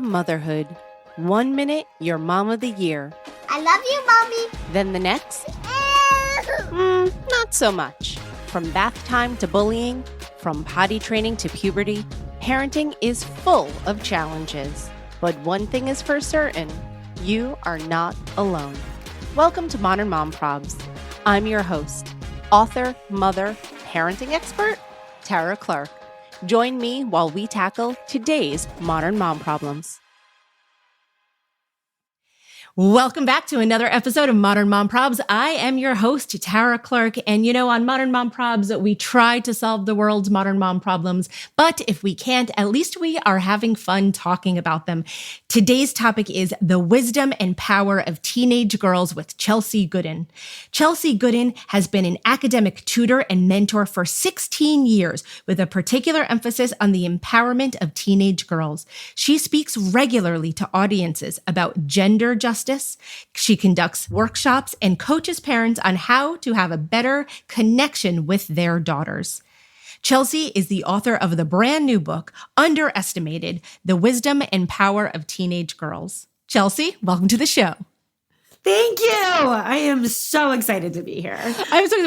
Motherhood. 1 minute, you're mom of the year. I love you, Mommy. Then the next, not so much. From bath time to bullying, from potty training to puberty, parenting is full of challenges. But one thing is for certain, you are not alone. Welcome to Modern Mom Probs. I'm your host, author, mother, parenting expert, Tara Clark. Join me while we tackle today's modern mom problems. Welcome back to another episode of Modern Mom Probs. I am your host, Tara Clark. And on Modern Mom Probs, we try to solve the world's modern mom problems. But if we can't, at least we are having fun talking about them. Today's topic is the wisdom and power of teenage girls with Chelsey Goodan. Chelsey Goodan has been an academic tutor and mentor for 16 years with a particular emphasis on the empowerment of teenage girls. She speaks regularly to audiences about gender justice. She conducts workshops and coaches parents on how to have a better connection with their daughters. Chelsey is the author of the brand new book, Underestimated: The Wisdom and Power of Teenage Girls. Chelsey, welcome to the show. Thank you. I am so excited to be here.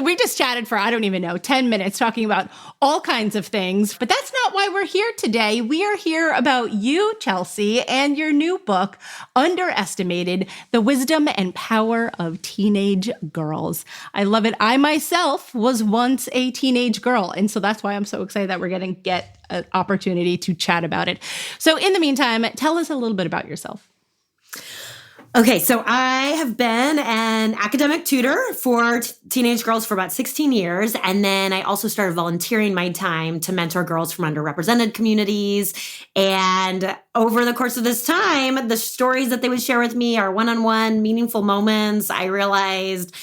We just chatted for, 10 minutes talking about all kinds of things, but that's not why we're here today. We are here about you, Chelsey, and your new book, Underestimated: The Wisdom and Power of Teenage Girls. I love it. I myself was once a teenage girl, and so that's why I'm so excited that we're going to get an opportunity to chat about it. So in the meantime, tell us a little bit about yourself. Okay, so I have been an academic tutor for teenage girls for about 16 years. And then I also started volunteering my time to mentor girls from underrepresented communities. And over the course of this time, the stories that they would share with me are one-on-one, meaningful moments. I realized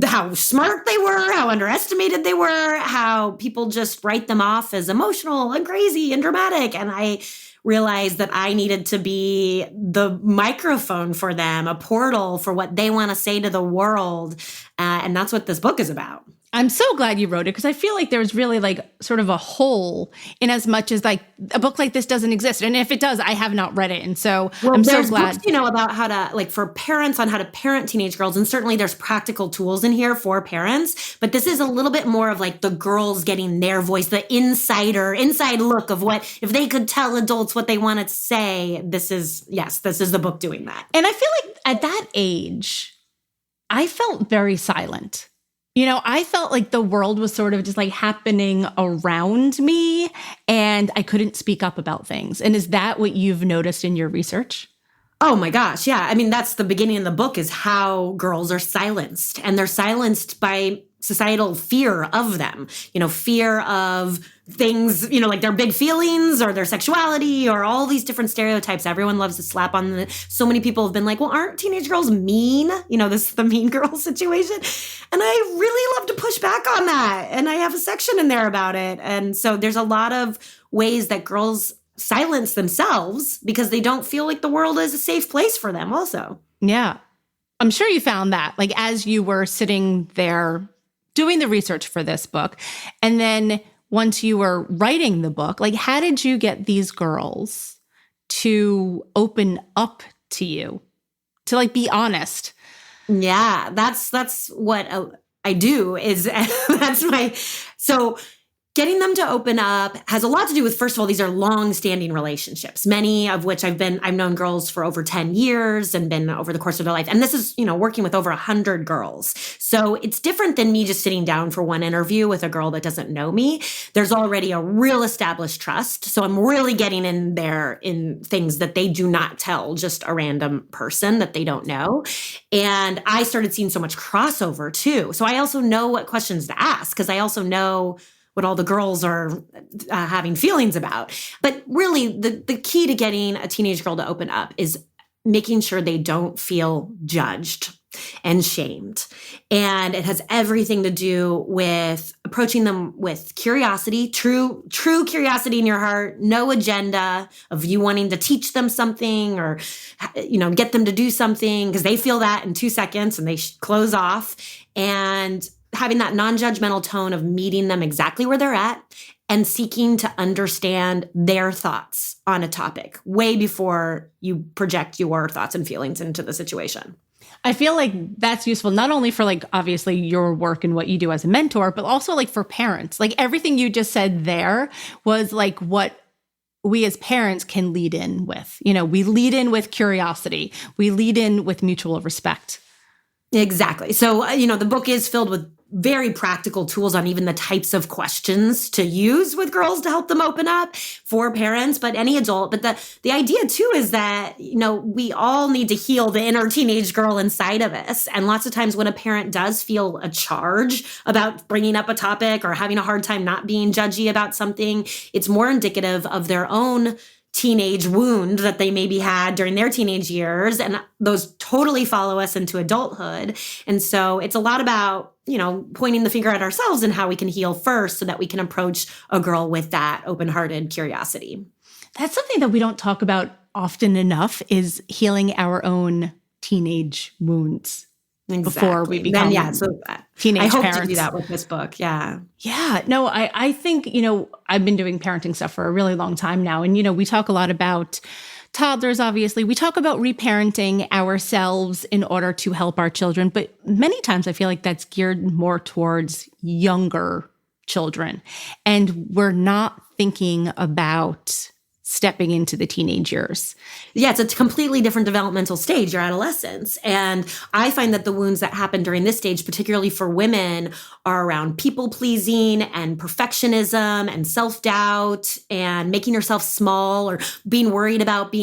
how smart they were, how underestimated they were, how people just write them off as emotional and crazy and dramatic. And I realized that I needed to be the microphone for them, a portal for what they want to say to the world. And that's what this book is about. I'm so glad you wrote it because I feel like there's really sort of a hole in as much as a book like this doesn't exist. And if it does, I have not read it. And so I'm so glad. There's books, about how to, for parents on how to parent teenage girls. And certainly there's practical tools in here for parents. But this is a little bit more of the girls getting their voice, the inside look of what, if they could tell adults what they wanted to say, this is the book doing that. And I feel like at that age, I felt very silent. I felt like the world was sort of just happening around me and I couldn't speak up about things. And is that what you've noticed in your research? Oh my gosh. Yeah. I mean, that's the beginning of the book is how girls are silenced, and they're silenced by societal fear of them, fear of things, like their big feelings or their sexuality or all these different stereotypes. Everyone loves to slap on them. So many people have been like, well, aren't teenage girls mean? This is the mean girl situation. And I really love to push back on that. And I have a section in there about it. And so there's a lot of ways that girls silence themselves because they don't feel like the world is a safe place for them also. Yeah. I'm sure you found that as you were sitting there doing the research for this book. And then once you were writing the book, how did you get these girls to open up to you, to be honest? Yeah, that's what I do is so getting them to open up has a lot to do with, first of all, these are long-standing relationships, many of which I've known girls for over 10 years and been over the course of their life. And this is, working with over 100 girls. So it's different than me just sitting down for one interview with a girl that doesn't know me. There's already a real established trust. So I'm really getting in there in things that they do not tell just a random person that they don't know. And I started seeing so much crossover too. So I also know what questions to ask because I also know what all the girls are having feelings about. But really, the key to getting a teenage girl to open up is making sure they don't feel judged and shamed. And it has everything to do with approaching them with curiosity, true curiosity in your heart, no agenda of you wanting to teach them something or, get them to do something because they feel that in 2 seconds and they close off. And having that non-judgmental tone of meeting them exactly where they're at and seeking to understand their thoughts on a topic way before you project your thoughts and feelings into the situation. I feel like that's useful, not only for like, obviously your work and what you do as a mentor, but also like for parents. Like everything you just said there was like what we as parents can lead in with. You know, we lead in with curiosity. We lead in with mutual respect. Exactly. So, the book is filled with very practical tools on even the types of questions to use with girls to help them open up for parents, but any adult. But the idea too is that, we all need to heal the inner teenage girl inside of us. And lots of times when a parent does feel a charge about bringing up a topic or having a hard time not being judgy about something, it's more indicative of their own teenage wound that they maybe had during their teenage years. And those totally follow us into adulthood. And so it's a lot about, pointing the finger at ourselves and how we can heal first so that we can approach a girl with that open-hearted curiosity. That's something that we don't talk about often enough, is healing our own teenage wounds. Before we become teenage I hope parents. to do that with this book. Yeah. Yeah. No, I think, I've been doing parenting stuff for a really long time now. And, we talk a lot about toddlers, obviously. We talk about reparenting ourselves in order to help our children. But many times I feel like that's geared more towards younger children. And we're not thinking about stepping into the teenage years. Yeah, it's a completely different developmental stage, your adolescence. And I find that the wounds that happen during this stage, particularly for women, are around people pleasing and perfectionism and self-doubt and making yourself small or being worried about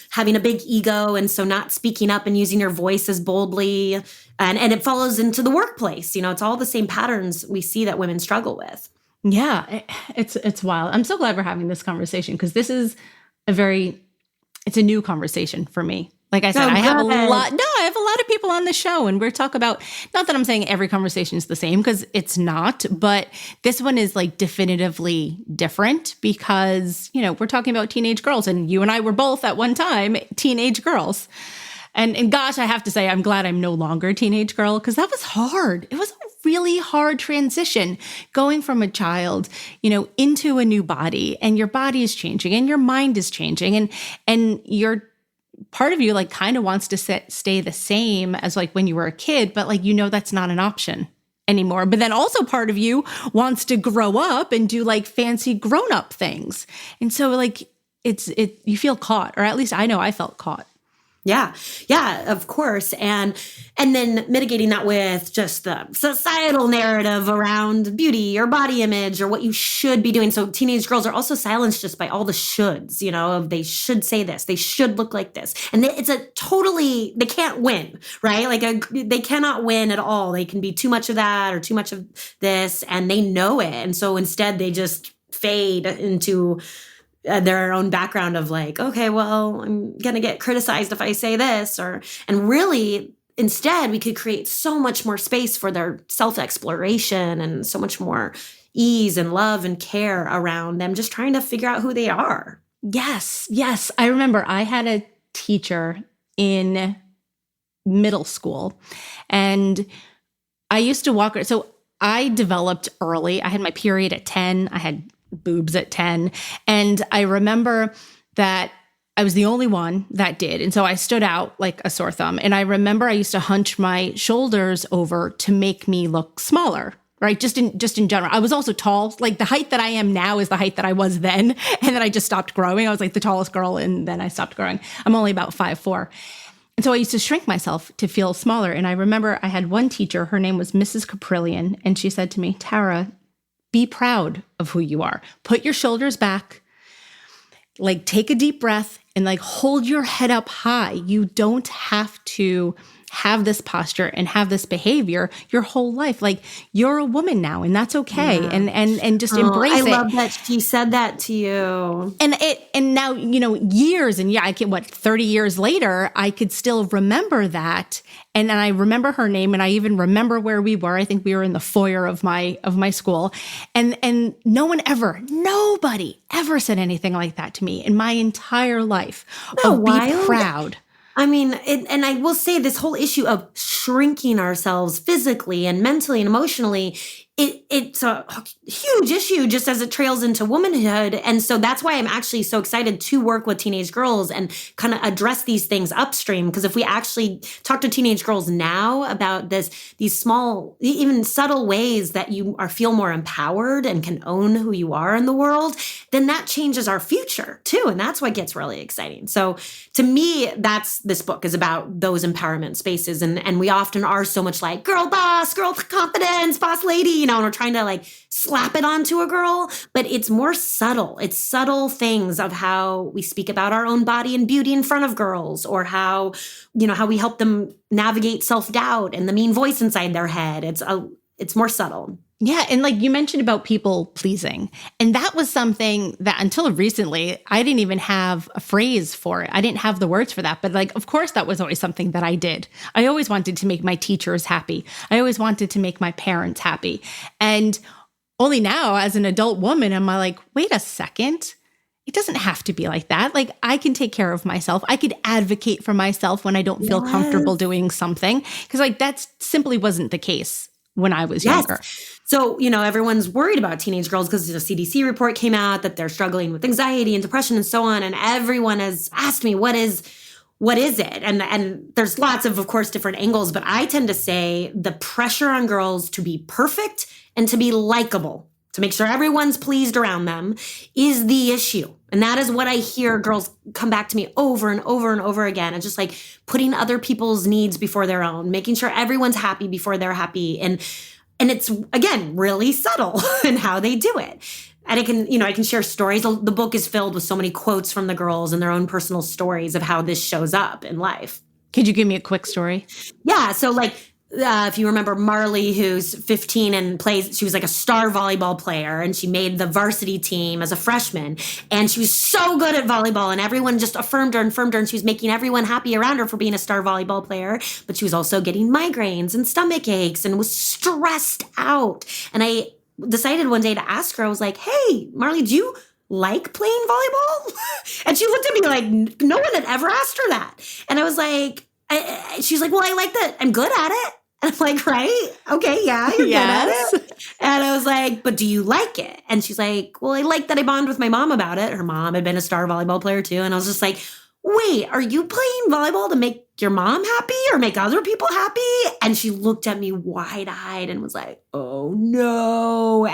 having a big ego. And so not speaking up and using your voice as boldly. And it follows into the workplace. It's all the same patterns we see that women struggle with. Yeah, it's wild. I'm so glad we're having this conversation because this is it's a new conversation for me. Like I said, I have a lot of people on the show and we're talking about, not that I'm saying every conversation is the same because it's not, but this one is like definitively different because, we're talking about teenage girls and you and I were both at one time teenage girls. And gosh, I have to say, I'm glad I'm no longer a teenage girl because that was hard. It was a really hard transition going from a child, into a new body, and your body is changing and your mind is changing and your part of you like kind of wants to stay the same as like when you were a kid, but like, that's not an option anymore. But then also part of you wants to grow up and do like fancy grown-up things. And so like you feel caught, or at least I know I felt caught. Yeah. Yeah, of course. And then mitigating that with just the societal narrative around beauty or body image or what you should be doing. So teenage girls are also silenced just by all the shoulds, of they should say this, they should look like this. And they can't win, right? Like they cannot win at all. They can be too much of that or too much of this, and they know it. And so instead they just fade into their own background of like, okay, well, I'm going to get criticized if I say this, and really instead we could create so much more space for their self-exploration and so much more ease and love and care around them just trying to figure out who they are. Yes. I remember I had a teacher in middle school and I used to walk her. So I developed early. I had my period at 10. I had boobs at 10. And I remember that I was the only one that did. And so I stood out like a sore thumb. And I remember I used to hunch my shoulders over to make me look smaller, right? Just in general. I was also tall. Like the height that I am now is the height that I was then. And then I just stopped growing. I was like the tallest girl and then I stopped growing. I'm only about 5'4". And so I used to shrink myself to feel smaller. And I remember I had one teacher, her name was Mrs. Caprillion. And she said to me, Tara, be proud of who you are. Put your shoulders back, like take a deep breath and like hold your head up high. You don't have to have this posture and have this behavior your whole life. Like you're a woman now and that's okay. Yeah. And just embrace it. I love that she said that to you. And now, years and 30 years later, I could still remember that. And I remember her name and I even remember where we were. I think we were in the foyer of my school. And nobody ever said anything like that to me in my entire life. Be proud. I mean, and I will say this whole issue of shrinking ourselves physically and mentally and emotionally, it's a huge issue just as it trails into womanhood. And so that's why I'm actually so excited to work with teenage girls and kind of address these things upstream. Because if we actually talk to teenage girls now about these small, even subtle ways that you feel more empowered and can own who you are in the world, then that changes our future too. And that's what gets really exciting. So to me, this book is about those empowerment spaces. And we often are so much like girl boss, girl confidence, boss lady, and we're trying to like slap it onto a girl, but it's more subtle. It's subtle things of how we speak about our own body and beauty in front of girls, or how we help them navigate self-doubt and the mean voice inside their head. It's more subtle. Yeah. And like you mentioned about people pleasing, and that was something that until recently, I didn't even have a phrase for it. I didn't have the words for that. But like, of course, that was always something that I did. I always wanted to make my teachers happy. I always wanted to make my parents happy. And only now as an adult woman, am I like, wait a second. It doesn't have to be like that. Like I can take care of myself. I could advocate for myself when I don't feel comfortable doing something. Because like that simply wasn't the case when I was younger. So, everyone's worried about teenage girls because the CDC report came out that they're struggling with anxiety and depression and so on. And everyone has asked me, what is it? And there's lots of course, different angles, but I tend to say the pressure on girls to be perfect and to be likable, to make sure everyone's pleased around them, is the issue. And that is what I hear girls come back to me over and over and over again. It's just like putting other people's needs before their own, making sure everyone's happy before they're happy. And it's, again, really subtle in how they do it. And I can share stories. The book is filled with so many quotes from the girls and their own personal stories of how this shows up in life. Could you give me a quick story? Yeah. So like, if you remember Marley, who's 15 and she was like a star volleyball player, and she made the varsity team as a freshman, and she was so good at volleyball, and everyone just affirmed her, and she was making everyone happy around her for being a star volleyball player, but she was also getting migraines and stomach aches and was stressed out. And I decided one day to ask her, I was like, hey, Marley, do you like playing volleyball? And she looked at me like no one had ever asked her that. And I was like, she's like, well, I like that I'm good at it. And I'm like, right? Okay, yeah, you're good at it. And I was like, but do you like it? And she's like, well, I like that I bond with my mom about it. Her mom had been a star volleyball player too. And I was just like, wait, are you playing volleyball to make your mom happy or make other people happy? And she looked at me wide-eyed and was like, oh no.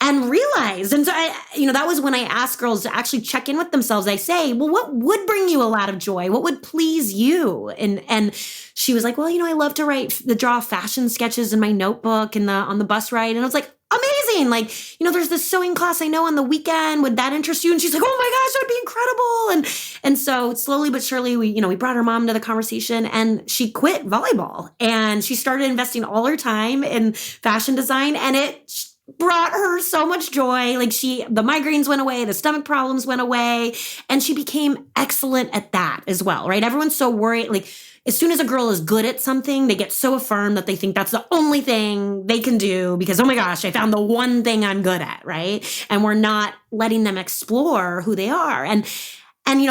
And realized, and so that was when I asked girls to actually check in with themselves. I say, well, what would bring you a lot of joy? What would please you? And she was like, well, I love to draw fashion sketches in my notebook on the bus ride. And I was like, amazing. Like, there's this sewing class I know on the weekend. Would that interest you? And she's like, oh my gosh, that would be incredible. And so slowly but surely, we brought her mom into the conversation, and she quit volleyball and she started investing all her time in fashion design, and it brought her so much joy. Like the migraines went away, the stomach problems went away, and she became excellent at that as well, right? Everyone's so worried. Like as soon as a girl is good at something, they get so affirmed that they think that's the only thing they can do because, oh my gosh, I found the one thing I'm good at, right? And we're not letting them explore who they are. And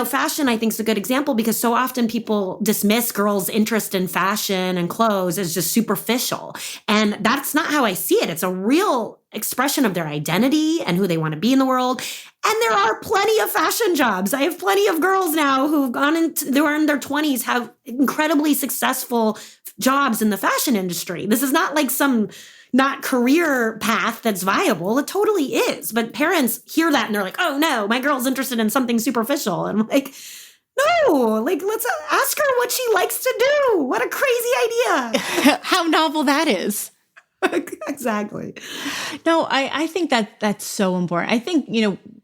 fashion, I think, is a good example because so often people dismiss girls' interest in fashion and clothes as just superficial. And that's not how I see it. It's a real expression of their identity and who they want to be in the world. And there are plenty of fashion jobs. I have plenty of girls now who are in their 20s, have incredibly successful jobs in the fashion industry. This is not like some not career path that's viable. It totally is. But parents hear that and they're like, oh no, my girl's interested in something superficial. And I'm like, no, like let's ask her what she likes to do. What a crazy idea. How novel that is. Exactly. No, I think that's so important. I think,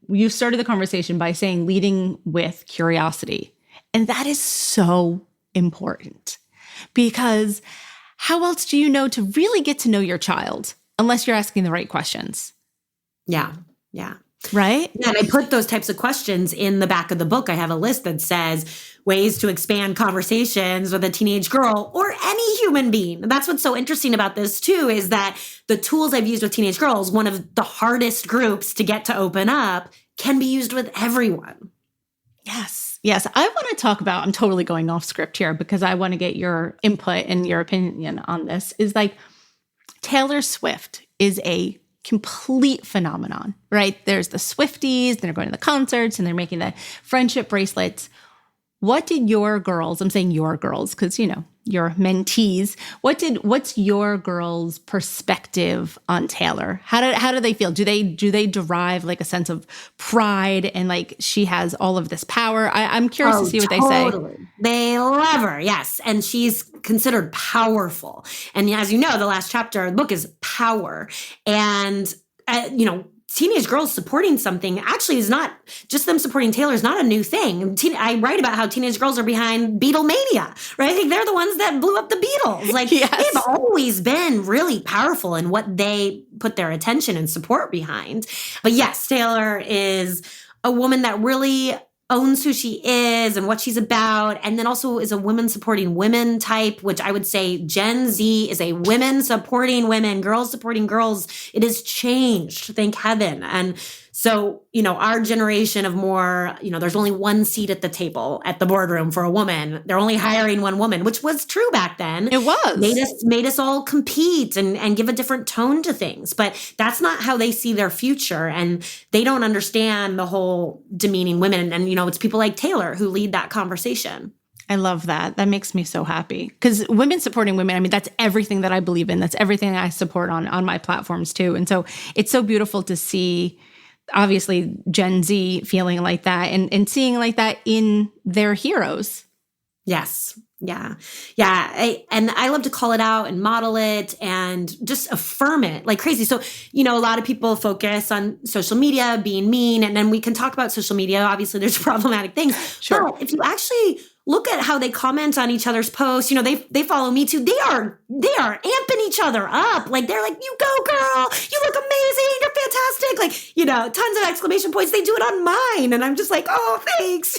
you started the conversation by saying leading with curiosity. And that is so important because how else do you know to really get to know your child unless you're asking the right questions? Yeah. Right? Yeah, and I put those types of questions in the back of the book. I have a list that says ways to expand conversations with a teenage girl or any human being. That's what's so interesting about this too, is that the tools I've used with teenage girls, one of the hardest groups to get to open up, can be used with everyone. Yes. Yes, I want to talk about, I'm totally going off script here because I want to get your input and your opinion on this, is like Taylor Swift is a complete phenomenon, right? There's the Swifties, and they're going to the concerts and they're making the friendship bracelets. What did your girls, I'm saying your girls, because, you know, your mentees, what's your girls' perspective on Taylor? How do they feel? Do they derive like a sense of pride and like she has all of this power? I'm curious to see what they say. They love her, yes. And she's considered powerful. And as you know, the last chapter of the book is power. And, teenage girls supporting something actually is not just them supporting Taylor is not a new thing. I write about how teenage girls are behind Beatlemania, right? I think they're the ones that blew up the Beatles. Like yes. They've always been really powerful in what they put their attention and support behind. But yes, Taylor is a woman that really owns who she is and what she's about, and then also is a women supporting women type, which I would say Gen Z is a women supporting women, girls supporting girls. It has changed, thank heaven. And so, our generation of more, there's only one seat at the table at the boardroom for a woman. They're only hiring one woman, which was true back then. It was. Made us all compete and give a different tone to things. But that's not how they see their future. And they don't understand the whole demeaning women. And, it's people like Taylor who lead that conversation. I love that. That makes me so happy because women supporting women, I mean, that's everything that I believe in. That's everything I support on my platforms too. And so it's so beautiful to see obviously Gen Z feeling like that and seeing like that in their heroes. Yes. Yeah. Yeah. And I love to call it out and model it and just affirm it like crazy. So, a lot of people focus on social media being mean, and then we can talk about social media. Obviously there's problematic things. Sure. But if you actually look at how they comment on each other's posts, they follow me too. They are amping each other up. Like they're like, you go girl, you look amazing, you're fantastic. Like, tons of exclamation points. They do it on mine. And I'm just like, oh, thanks.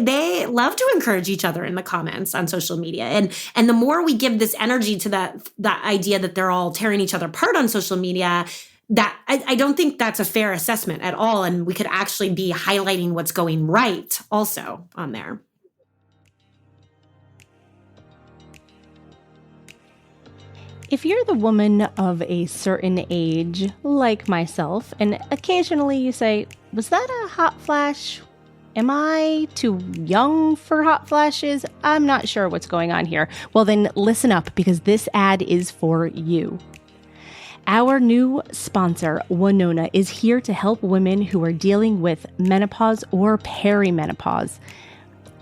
They love to encourage each other in the comments on social media. And the more we give this energy to that idea that they're all tearing each other apart on social media, that I don't think that's a fair assessment at all. And we could actually be highlighting what's going right also on there. If you're the woman of a certain age, like myself, and occasionally you say, was that a hot flash? Am I too young for hot flashes? I'm not sure what's going on here. Well, then listen up because this ad is for you. Our new sponsor, Winona, is here to help women who are dealing with menopause or perimenopause.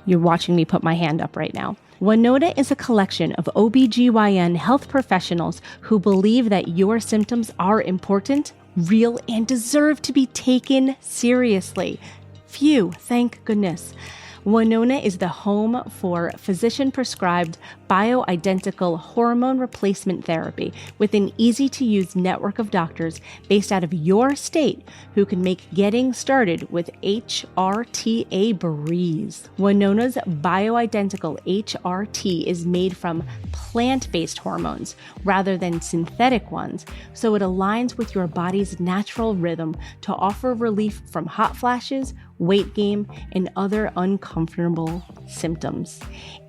You're watching me put my hand up right now. Winona is a collection of OBGYN health professionals who believe that your symptoms are important, real, and deserve to be taken seriously. Phew, thank goodness. Winona is the home for physician-prescribed bioidentical hormone replacement therapy with an easy-to-use network of doctors based out of your state who can make getting started with HRT a breeze. Winona's bioidentical HRT is made from plant-based hormones rather than synthetic ones, so it aligns with your body's natural rhythm to offer relief from hot flashes, weight gain, and other uncomfortable symptoms.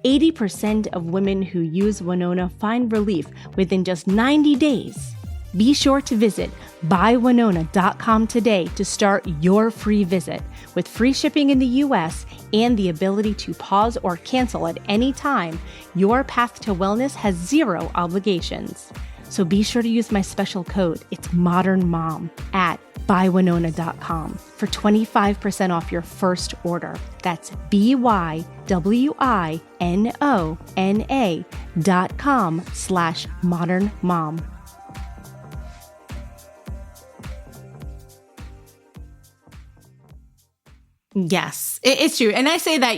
80% of women who use Winona find relief within just 90 days. Be sure to visit buywinona.com today to start your free visit. With free shipping in the US and the ability to pause or cancel at any time, your path to wellness has zero obligations. So be sure to use my special code, it's Modern Mom, at buywinona.com for 25% off your first order. That's BYWINONA.com/Modern Mom. Yes, it's true. And I say that,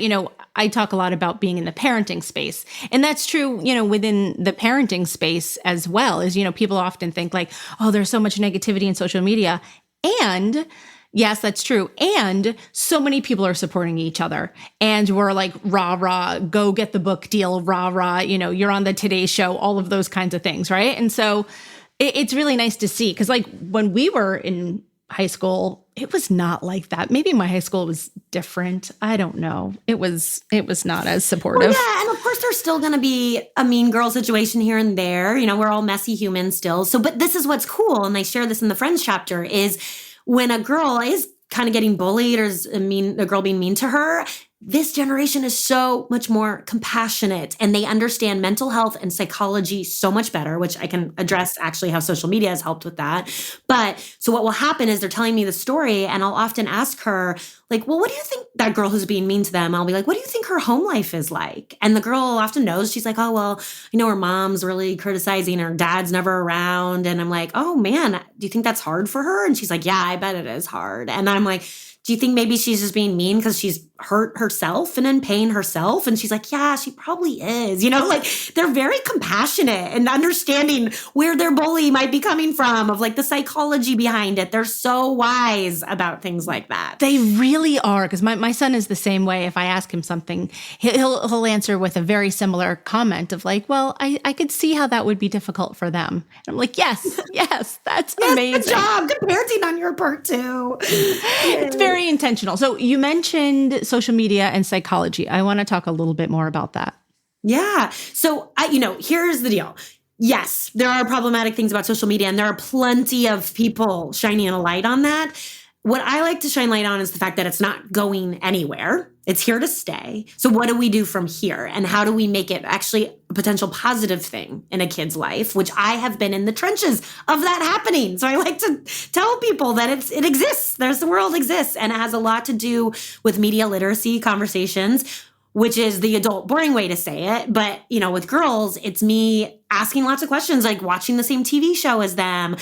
I talk a lot about being in the parenting space. And that's true, within the parenting space as well, is, people often think like, oh, there's so much negativity in social media. And yes, that's true. And so many people are supporting each other. And we're like, rah, rah, go get the book deal, rah, rah, you're on the Today Show, all of those kinds of things, right? And so it's really nice to see. Because like when we were in high school, it was not like that. Maybe my high school was different. I don't know. It was not as supportive. Well, yeah, and of course there's still going to be a mean girl situation here and there. We're all messy humans still. So, but this is what's cool, and they share this in the Friends chapter, is when a girl is kind of getting bullied or is a girl being mean to her, this generation is so much more compassionate and they understand mental health and psychology so much better, which I can address actually how social media has helped with that. But so what will happen is they're telling me the story and I'll often ask her, like, well, what do you think that girl who's being mean to them? I'll be like, what do you think her home life is like? And the girl often knows. She's like, oh, well, her mom's really criticizing, her dad's never around. And I'm like, oh man, do you think that's hard for her? And she's like, yeah, I bet it is hard. And I'm like, do you think maybe she's just being mean because she's hurt herself and in pain herself? And she's like, yeah, she probably is. Like they're very compassionate and understanding where their bully might be coming from, of like the psychology behind it. They're so wise about things like that. They really are, because my son is the same way. If I ask him something, he'll answer with a very similar comment of like, well, I could see how that would be difficult for them. And I'm like, yes, that's amazing. Good job. Good parenting on your part too. It's very intentional. So you mentioned social media and psychology. I want to talk a little bit more about that. Yeah. So here's the deal. Yes, there are problematic things about social media, and there are plenty of people shining a light on that. What I like to shine light on is the fact that it's not going anywhere. It's here to stay. So what do we do from here? And how do we make it actually a potential positive thing in a kid's life, which I have been in the trenches of that happening. So I like to tell people that it exists. The world exists, and it has a lot to do with media literacy conversations, which is the adult boring way to say it. But, with girls, it's me asking lots of questions, like watching the same TV show as them,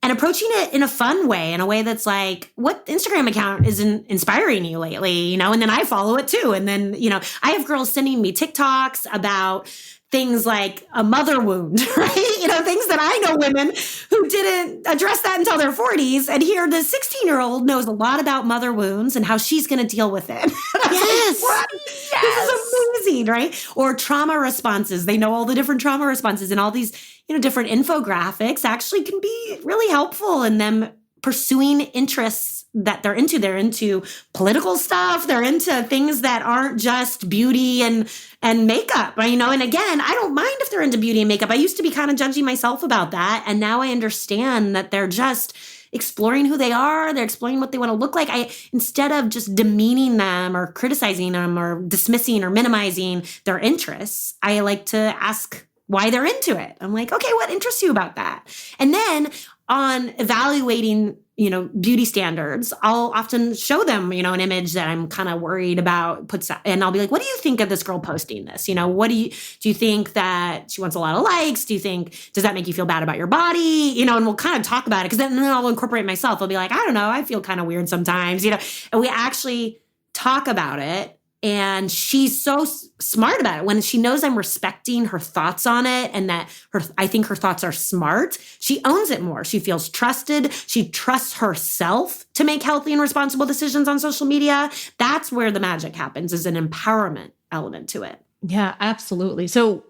and approaching it in a fun way, in a way that's like, what Instagram account is inspiring you lately, And then I follow it too. And then, I have girls sending me TikToks about things like a mother wound, right? Things that I know women who didn't address that until their 40s. And here the 16-year-old knows a lot about mother wounds and how she's going to deal with it. Yes. Like, what? Yes. This is amazing, right? Or trauma responses. They know all the different trauma responses, and all these, different infographics actually can be really helpful in them pursuing interests that they're into. They're into political stuff. They're into things that aren't just beauty and makeup, And again, I don't mind if they're into beauty and makeup. I used to be kind of judging myself about that. And now I understand that they're just exploring who they are. They're exploring what they want to look like. Instead of just demeaning them or criticizing them or dismissing or minimizing their interests, I like to ask why they're into it. I'm like, okay, what interests you about that? And then on evaluating, beauty standards, I'll often show them, an image that I'm kind of worried about, and I'll be like, what do you think of this girl posting this? What do you think that she wants a lot of likes? Does that make you feel bad about your body? And we'll kind of talk about it, because then I'll incorporate myself. I'll be like, I don't know, I feel kind of weird sometimes, and we actually talk about it. And she's so smart about it. When she knows I'm respecting her thoughts on it, and that I think her thoughts are smart, she owns it more. She feels trusted. She trusts herself to make healthy and responsible decisions on social media. That's where the magic happens, is an empowerment element to it. Yeah, absolutely. So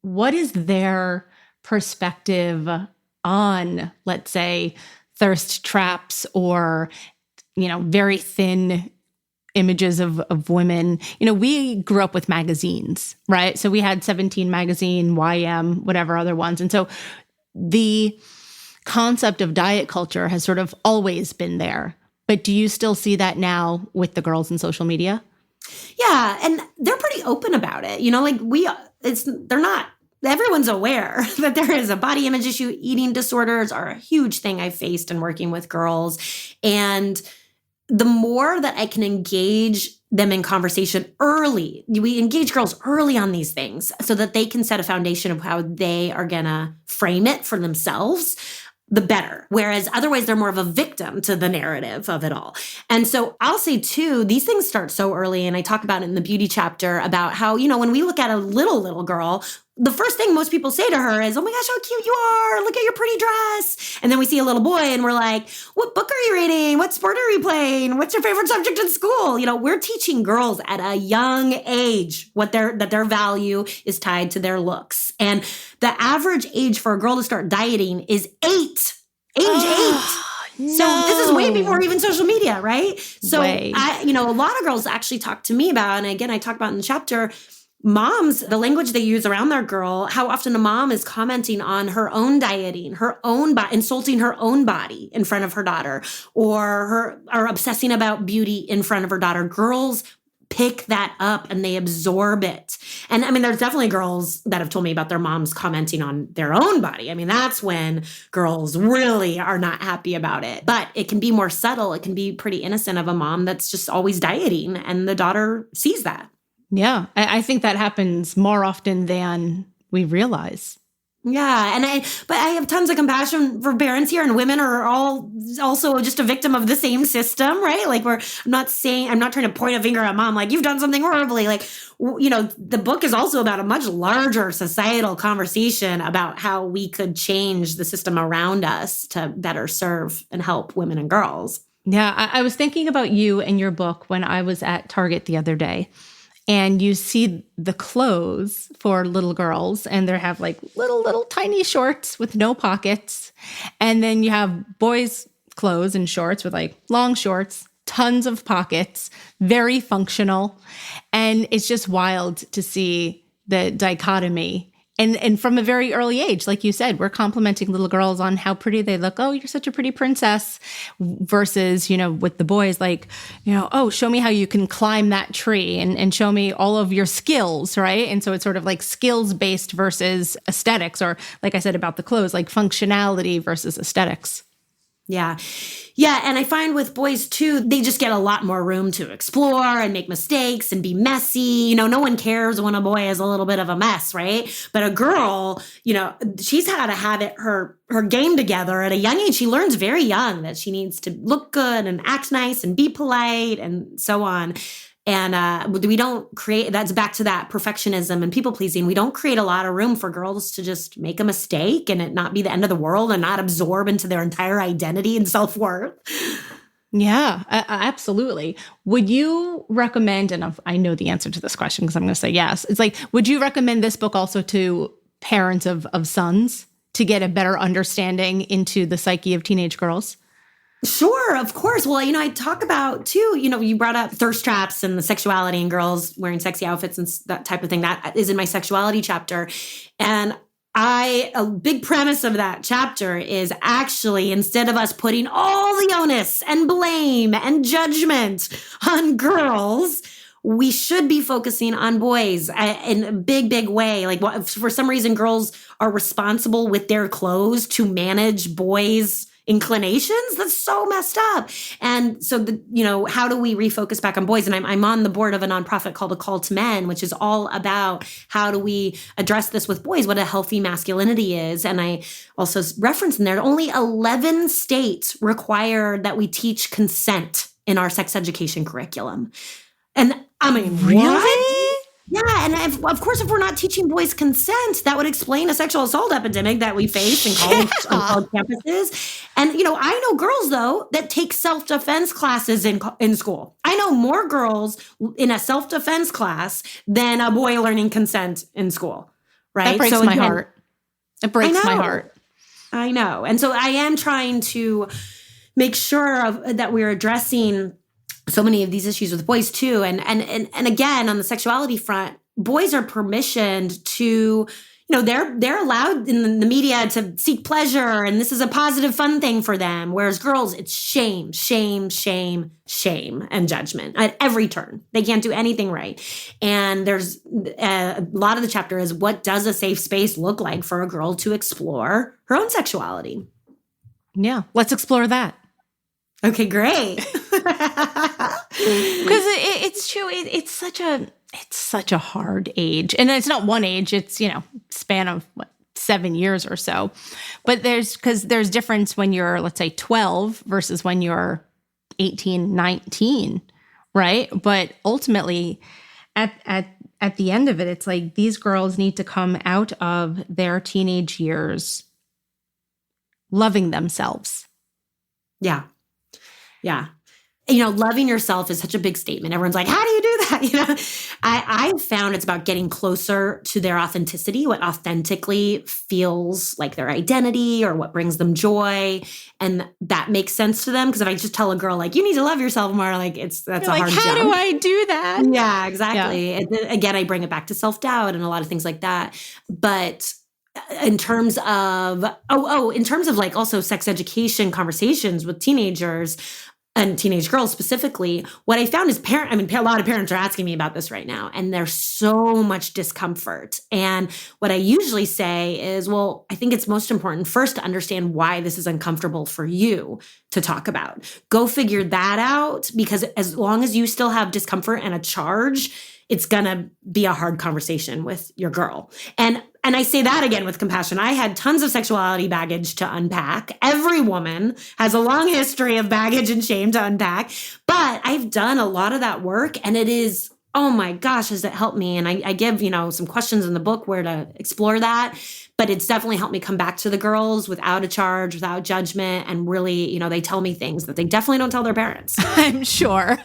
what is their perspective on, let's say, thirst traps or, very thin images of women? We grew up with magazines, right? So we had 17 magazine, YM, whatever other ones. And so the concept of diet culture has sort of always been there. But do you still see that now with the girls in social media? Yeah. And they're pretty open about it. Everyone's aware that there is a body image issue. Eating disorders are a huge thing I've faced in working with girls. And the more that I can engage them in conversation early, we engage girls early on these things so that they can set a foundation of how they are going to frame it for themselves, the better. Whereas otherwise they're more of a victim to the narrative of it all. And so I'll say too, these things start so early. And I talk about it in the beauty chapter about how, when we look at a little girl, the first thing most people say to her is, oh my gosh, how cute you are. Look at your pretty dress. And then we see a little boy and we're like, what book are you reading? What sport are you playing? What's your favorite subject in school? We're teaching girls at a young age that their value is tied to their looks. And the average age for a girl to start dieting is 8. Age 8. So this is way before even social media, right? So Way. a lot of girls actually talk to me about, and again, I talk about in the chapter, moms, the language they use around their girl, how often a mom is commenting on her own dieting, her own insulting her own body in front of her daughter, or obsessing about beauty in front of her daughter. Girls pick that up and they absorb it. And I mean, there's definitely girls that have told me about their moms commenting on their own body. I mean, that's when girls really are not happy about it. But it can be more subtle. It can be pretty innocent of a mom that's just always dieting, and the daughter sees that. Yeah, I think that happens more often than we realize. Yeah. But I have tons of compassion for parents here, and women are all also just a victim of the same system, right? Like I'm not trying to point a finger at mom, like you've done something horribly. Like, the book is also about a much larger societal conversation about how we could change the system around us to better serve and help women and girls. Yeah, I was thinking about you and your book when I was at Target the other day. And you see the clothes for little girls, and they have like little tiny shorts with no pockets. And then you have boys' clothes and shorts with like long shorts, tons of pockets, very functional. And it's just wild to see the dichotomy. And from a very early age, like you said, we're complimenting little girls on how pretty they look. Oh, you're such a pretty princess. Versus, with the boys, like, oh, show me how you can climb that tree and show me all of your skills, right? And so it's sort of like skills-based versus aesthetics, or like I said about the clothes, like functionality versus aesthetics. Yeah. Yeah. And I find with boys too, they just get a lot more room to explore and make mistakes and be messy. No one cares when a boy is a little bit of a mess, right? But a girl, she's had to have her game together at a young age. She learns very young that she needs to look good and act nice and be polite and so on. And we don't create, that's back to that perfectionism and people pleasing. We don't create a lot of room for girls to just make a mistake and it not be the end of the world and not absorb into their entire identity and self-worth. Yeah, absolutely. Would you recommend, and I know the answer to this question because I'm going to say yes. It's like, would you recommend this book also to parents of sons to get a better understanding into the psyche of teenage girls? Sure, of course. Well, I talk about too, you brought up thirst traps and the sexuality and girls wearing sexy outfits and that type of thing. That is in my sexuality chapter. And a big premise of that chapter is actually, instead of us putting all the onus and blame and judgment on girls, we should be focusing on boys in a big, big way. Like, for some reason, girls are responsible with their clothes to manage boys' inclinations. That's so messed up. And so, how do we refocus back on boys? And I'm on the board of a nonprofit called A Call to Men, which is all about how do we address this with boys, what a healthy masculinity is. And I also reference in there, only 11 states require that we teach consent in our sex education curriculum. And I mean, really? What? Yeah, and of course, if we're not teaching boys consent, that would explain a sexual assault epidemic that we face in college campuses. And I know girls though that take self-defense classes in school. I know more girls in a self-defense class than a boy learning consent in school. Right? That breaks my heart. It breaks my heart. I know, and so I am trying to make sure that we're addressing so many of these issues with boys too. And again, on the sexuality front, boys are permissioned to, they're allowed in the media to seek pleasure, and this is a positive, fun thing for them. Whereas girls, it's shame, shame, shame, shame, and judgment at every turn. They can't do anything right. And there's a lot of the chapter is, what does a safe space look like for a girl to explore her own sexuality? Yeah, let's explore that. Okay, great. Because it's true. It's such a hard age, and it's not one age. It's span of 7 years or so. But there's difference when you're, let's say, 12 versus when you're 18, 19, right? But ultimately, at the end of it, it's like these girls need to come out of their teenage years loving themselves. Yeah. Yeah. Loving yourself is such a big statement. Everyone's like, how do you do that? I've found it's about getting closer to their authenticity, what authentically feels like their identity or what brings them joy. And that makes sense to them. Because if I just tell a girl, like, you need to love yourself more, like that's You're a like, hard how jump. do I do that? Yeah, exactly. And then, again, I bring it back to self-doubt and a lot of things like that. But in terms of, in terms of like also sex education conversations with teenagers, and teenage girls specifically, what I found is a lot of parents are asking me about this right now, and there's so much discomfort. And what I usually say is, well, I think it's most important first to understand why this is uncomfortable for you to talk about. Go figure that out, because as long as you still have discomfort and a charge, it's gonna be a hard conversation with your girl. And I say that again with compassion. I had tons of sexuality baggage to unpack. Every woman has a long history of baggage and shame to unpack. But I've done a lot of that work, and it is, oh my gosh, has it helped me? And I give, some questions in the book where to explore that. But it's definitely helped me come back to the girls without a charge, without judgment. And really, they tell me things that they definitely don't tell their parents. I'm sure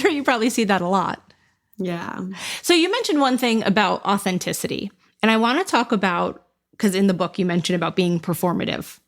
you probably see that a lot. Yeah. So you mentioned one thing about authenticity. And I want to talk about, because in the book you mentioned about being performative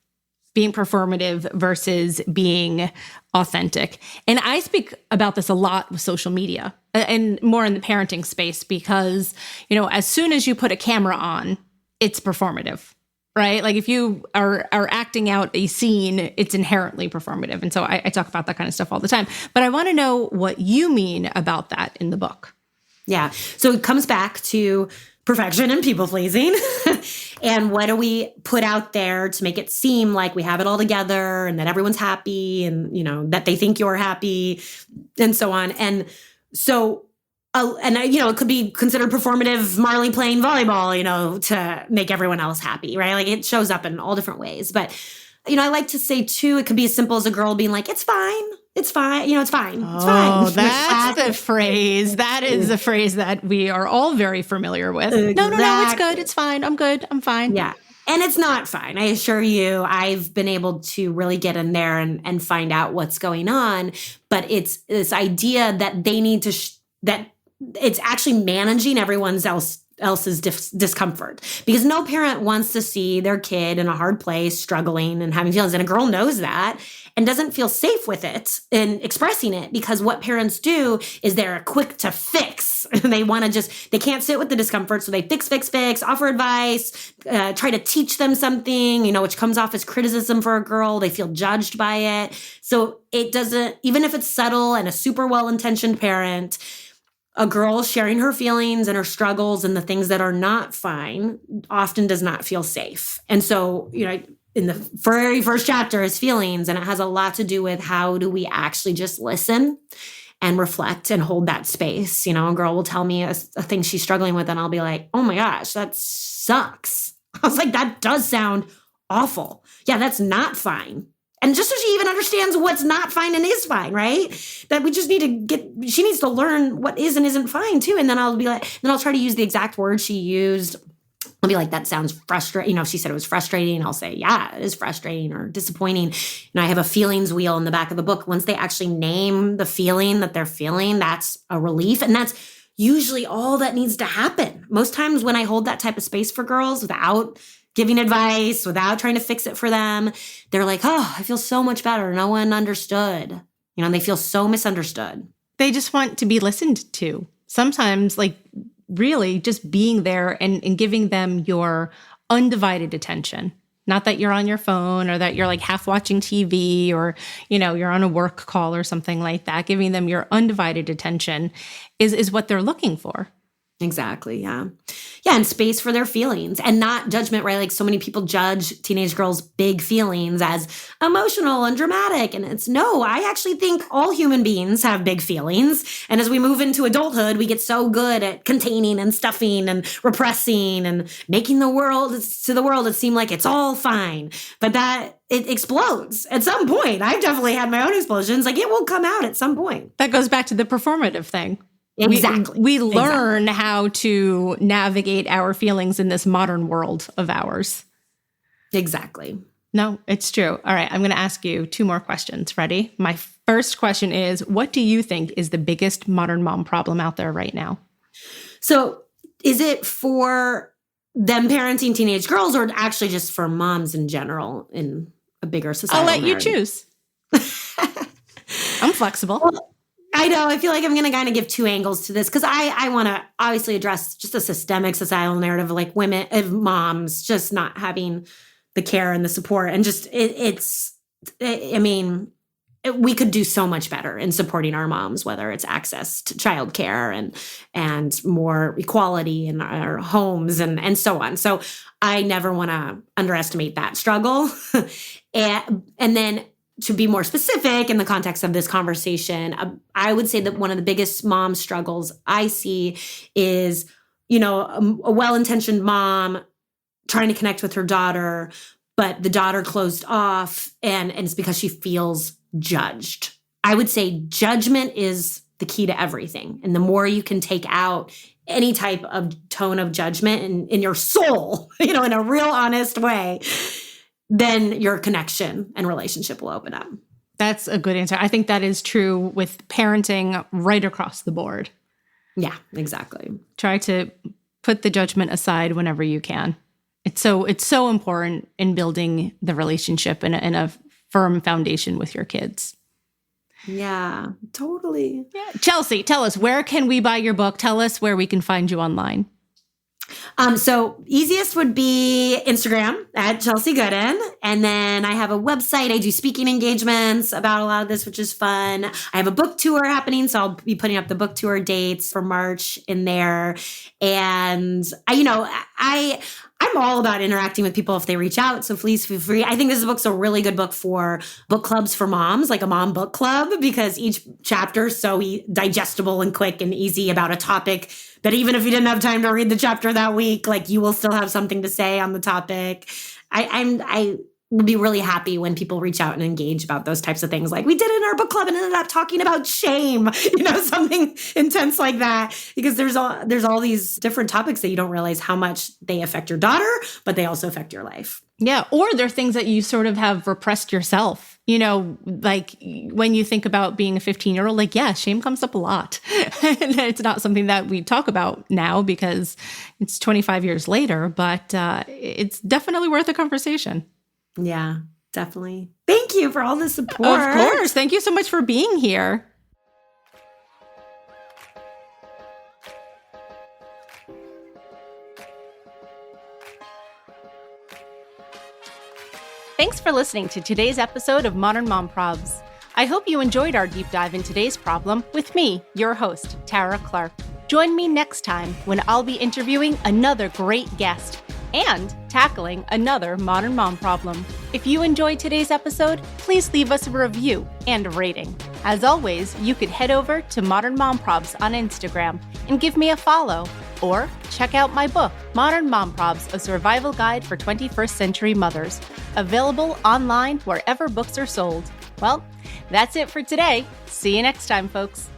versus being authentic. And I speak about this a lot with social media and more in the parenting space because, as soon as you put a camera on, it's performative, right? Like if you are acting out a scene, it's inherently performative. And so I talk about that kind of stuff all the time. But I want to know what you mean about that in the book. Yeah. So it comes back to perfection and people pleasing. And what do we put out there to make it seem like we have it all together and that everyone's happy and, that they think you're happy and so on. And so, it could be considered performative Marley playing volleyball, to make everyone else happy, right? Like it shows up in all different ways. But, I like to say too, it could be as simple as a girl being like, it's fine. It's fine. It's fine. It's fine. Oh, that's the phrase. That is the phrase that we are all very familiar with. Exactly. No, it's good. It's fine. I'm good. I'm fine. Yeah. And it's not fine. I assure you, I've been able to really get in there and find out what's going on. But it's this idea that they need to, that it's actually managing everyone's else's discomfort, because no parent wants to see their kid in a hard place, struggling and having feelings. And a girl knows that and doesn't feel safe with it and expressing it, because what parents do is they're quick to fix. They want to they can't sit with the discomfort. So they fix, offer advice, try to teach them something, which comes off as criticism for a girl. They feel judged by it. So it doesn't, even if it's subtle and a super well-intentioned parent, a girl sharing her feelings and her struggles and the things that are not fine often does not feel safe. And so, in the very first chapter is feelings, and it has a lot to do with how do we actually just listen and reflect and hold that space. A girl will tell me a thing she's struggling with, and I'll be like, oh my gosh, that sucks. I was like, that does sound awful. Yeah, that's not fine. And just so she even understands what's not fine and is fine, right? That we just need to she needs to learn what is and isn't fine too. And then I'll try to use the exact words she used. I'll be like, that sounds frustrating. If she said it was frustrating, I'll say, yeah, it is frustrating or disappointing. And I have a feelings wheel in the back of the book. Once they actually name the feeling that they're feeling, that's a relief. And that's usually all that needs to happen. Most times when I hold that type of space for girls without giving advice, without trying to fix it for them, they're like, oh, I feel so much better. No one understood. And they feel so misunderstood. They just want to be listened to. Sometimes, really just being there and giving them your undivided attention. Not that you're on your phone or that you're half watching TV or, you're on a work call or something like that. Giving them your undivided attention is what they're looking for. Exactly. Yeah. Yeah. And space for their feelings and not judgment, right? So many people judge teenage girls' big feelings as emotional and dramatic. And it's no, I actually think all human beings have big feelings. And as we move into adulthood, we get so good at containing and stuffing and repressing and making the world it seem like it's all fine. But that it explodes at some point. I've definitely had my own explosions. It will come out at some point. That goes back to the performative thing. Exactly. We learn how to navigate our feelings in this modern world of ours. Exactly. No, it's true. All right. I'm going to ask you 2 more questions. Ready? My first question is, what do you think is the biggest modern mom problem out there right now? So is it for them parenting teenage girls or actually just for moms in general in a bigger society? I'll let you choose. I'm flexible. Well, I know. I feel like I'm going to kind of give two angles to this because I want to obviously address just a systemic societal narrative of like women, of moms just not having the care and the support. And just we could do so much better in supporting our moms, whether it's access to childcare and more equality in our homes and so on. So I never want to underestimate that struggle. and then to be more specific in the context of this conversation, I would say that one of the biggest mom struggles I see is, a well-intentioned mom trying to connect with her daughter, but the daughter closed off and it's because she feels judged. I would say judgment is the key to everything. And the more you can take out any type of tone of judgment in your soul, in a real honest way, then your connection and relationship will open up. That's a good answer. I think that is true with parenting right across the board. Yeah, exactly. Try to put the judgment aside whenever you can. It's so important in building the relationship and a firm foundation with your kids. Yeah, totally. Yeah. Chelsey, tell us, where can we buy your book? Tell us where we can find you online. So easiest would be Instagram at Chelsey Goodan. And then I have a website. I do speaking engagements about a lot of this, which is fun. I have a book tour happening. So I'll be putting up the book tour dates for March in there. And I'm all about interacting with people if they reach out. So please feel free. I think this book's a really good book for book clubs for moms, like a mom book club, because each chapter is so digestible and quick and easy about a topic that even if you didn't have time to read the chapter that week, like you will still have something to say on the topic. I would be really happy when people reach out and engage about those types of things. Like we did in our book club and ended up talking about shame, something intense like that, because there's all these different topics that you don't realize how much they affect your daughter, but they also affect your life. Yeah. Or they're things that you sort of have repressed yourself, like when you think about being a 15-year-old, like, yeah, shame comes up a lot. And it's not something that we talk about now because it's 25 years later, but it's definitely worth a conversation. Yeah, definitely. Thank you for all the support. Of course. Thank you so much for being here. Thanks for listening to today's episode of Modern Mom Probs. I hope you enjoyed our deep dive in today's problem with me, your host, Tara Clark. Join me next time when I'll be interviewing another great guest and tackling another modern mom problem. If you enjoyed today's episode, please leave us a review and a rating. As always, you could head over to Modern Mom Probs on Instagram and give me a follow, or check out my book, Modern Mom Probs, A Survival Guide for 21st Century Mothers, available online wherever books are sold. Well, that's it for today. See you next time, folks.